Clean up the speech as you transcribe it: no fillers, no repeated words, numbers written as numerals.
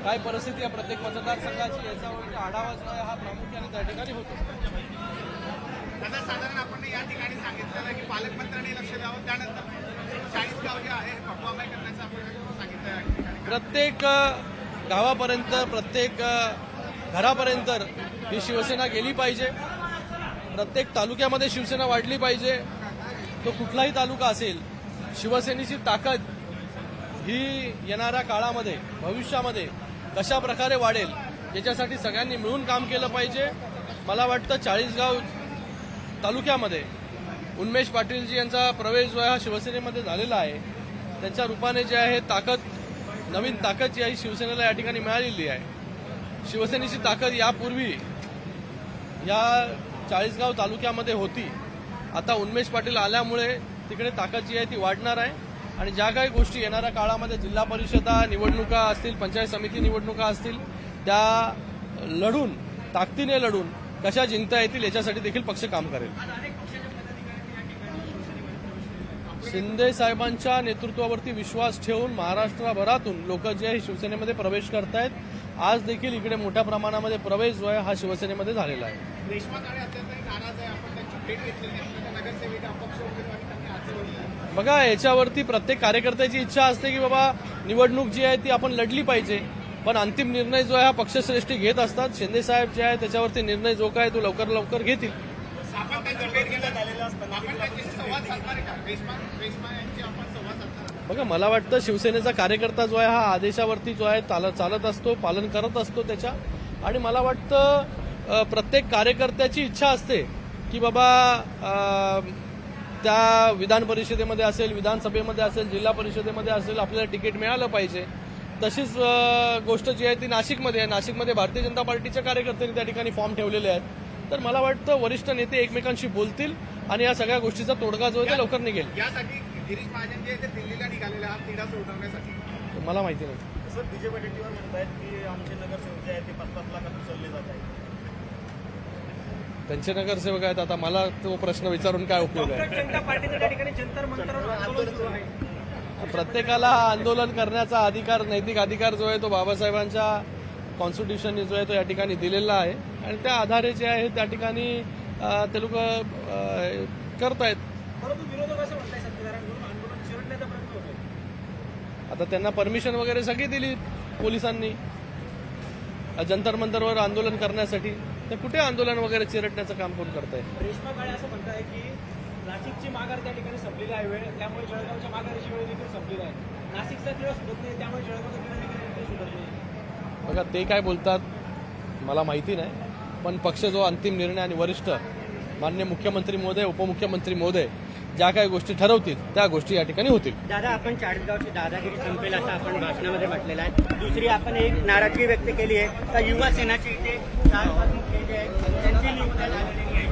काय परिस्थिती आहे प्रत्येक मतदारसंघाची याचा आढावा जो आहे हा प्रामुख्याने त्या ठिकाणी होतो. आता साधारण आपण या ठिकाणी सांगितलेलं की पालकमंत्र्यांनी लक्ष द्यावं, त्यानंतर 40 गाव जे आहे पक्वामय करण्याचं आपण सांगितलं. प्रत्येक गावापर्यंत प्रत्येक घरापर्यंत ही शिवसेना गेली पाहिजे. प्रत्येक तालुक्यामध्ये शिवसेना वाढली पाहिजे. तो कुठलाही तालुका असेल, शिवसेनेची ताकद ही येणाऱ्या काळामध्ये भविष्यामध्ये कशा प्रकारे वाढेल याच्यासाठी सगळ्यांनी मिळून काम केलं पाहिजे. मला वाटतं 40 गाव तालुक्यामध्ये उन्मेष पाटीलजी यांचा प्रवेश जो आहे हा शिवसेनेमध्ये झालेला आहे. त्यांच्या रूपाने जे आहे ताकद, नवीन ताकद जी आहे शिवसेनेला या ठिकाणी मिळालेली आहे. शिवसेनेची ताकद यापूर्वी या 40 गाव तालुक्यामध्ये होती. आता उन्मेष पाटील आल्यामुळे तिकडे ताकद जी आहे ती वाढणार आहे आणि ज्या काही गोष्टी येणाऱ्या काळामध्ये जिल्हा परिषदा निवडणुका असतील, पंचायत समिती निवडणुका असतील, त्या लढून ताकदीने लढून कशा जिंकता येतील याच्यासाठी देखील पक्ष काम करेल. शिंदे साहेबांच्या नेतृत्वावरती विश्वास ठेवून महाराष्ट्रभरातून लोक जे आहे शिवसेनेमध्ये प्रवेश करतायत. आज देखील इकडे मोठ्या प्रमाणामध्ये प्रवेश जो आहे हा शिवसेनेमध्ये झालेला आहे. बघा, याच्यावरती प्रत्येक कार्यकर्त्याची इच्छा असते की बाबा निवडणूक जी आहे ती आपण लढली पाहिजे, पण अंतिम निर्णय जो आहे हा पक्षश्रेष्ठी घेत असतात. शिंदे साहेब जे आहे त्याच्यावरती निर्णय जो काय तो लवकर लवकर घेतील. बघा, मला वाटतं शिवसेनेचा कार्यकर्ता जो आहे हा आदेशावरती जो आहे चालत असतो, पालन करत असतो त्याच्या. आणि मला वाटतं प्रत्येक कार्यकर्त्याची इच्छा असते की बाबा त्या विधान परिषदेमध्ये असेल, विधानसभेमध्ये असेल, जिल्हा परिषदेमध्ये असेल आपल्याला तिकीट मिळालं पाहिजे. तशीच गोष्ट जी आहे ती नाशिकमध्ये आहे. नाशिकमध्ये भारतीय जनता पार्टीच्या कार्यकर्त्यांनी त्या ठिकाणी फॉर्म ठेवलेले आहेत. तर मला वाटतं वरिष्ठ नेते एकमेकांशी बोलतील आणि या सगळ्या गोष्टीचा तोडगा जो आहे तो लवकर निघेल. यासाठी गिरीश महाजन जे ते दिल्लीला निघालेले आहात तिढा सोडवण्यासाठी. मला माहिती नाही. सर, बीजेपी टीव्हीवर म्हणतायत की आमचे नगरसेवक जे आहेत ते 5-5 लाखात उचलले जात आहेत. त्यांचे नगरसेवक आहेत. आता मला तो प्रश्न विचारून काय उपयोग आहे. जनता पार्टीच्या त्या ठिकाणी जंतर मंतरवर आंदोलन सुरू आहे. प्रत्येकाला आंदोलन करण्याचा अधिकार, नैतिक अधिकार जो आहे तो बाबासाहेबांच्या कॉन्स्टिट्यूशनने जो आहे तो या ठिकाणी दिलेला आहे आणि त्या आधारे जे आहे त्या ठिकाणी ते लोक करतायत. परंतु विरोधक असं म्हणताय सत्तेधाऱ्यांकडून आंदोलन चिरडण्याचा प्रयत्न होतोय. आता त्यांना परमिशन वगैरे सगळी दिली पोलिसांनी जंतर मंतरवर आंदोलन करण्यासाठी. तर कुठे आंदोलन वगैरे चिरडण्याचं काम कोण करताय. रेश्मा काळे असं म्हणताय की नाशिकची माघार त्या ठिकाणी संपलेली आहे वेळ, त्यामुळे जळगावच्या माघारीची वेळ देखील संपलेली आहे. नाशिकचा खेळ सुटत नाही, त्यामुळे जळगावचा खेळ देखील सुटत नाही. बघा, ते काय बोलतात मला माहिती नाही, पण पक्ष जो अंतिम निर्णय आणि वरिष्ठ माननीय मुख्यमंत्री महोदय, उपमुख्यमंत्री महोदय ज्या काही गोष्टी ठरवतील त्या गोष्टी या ठिकाणी होतील. दादा, आपण 40 गावची दादागिरी संपेल असं आपण भाषणामध्ये म्हटलेलं आहे. दुसरी आपण एक नाराजगी व्यक्त केली आहे तर युवा सेनाचे इथे 4-5 मुख्य जे आहेत त्यांची नियुक्ती झालेली आहे.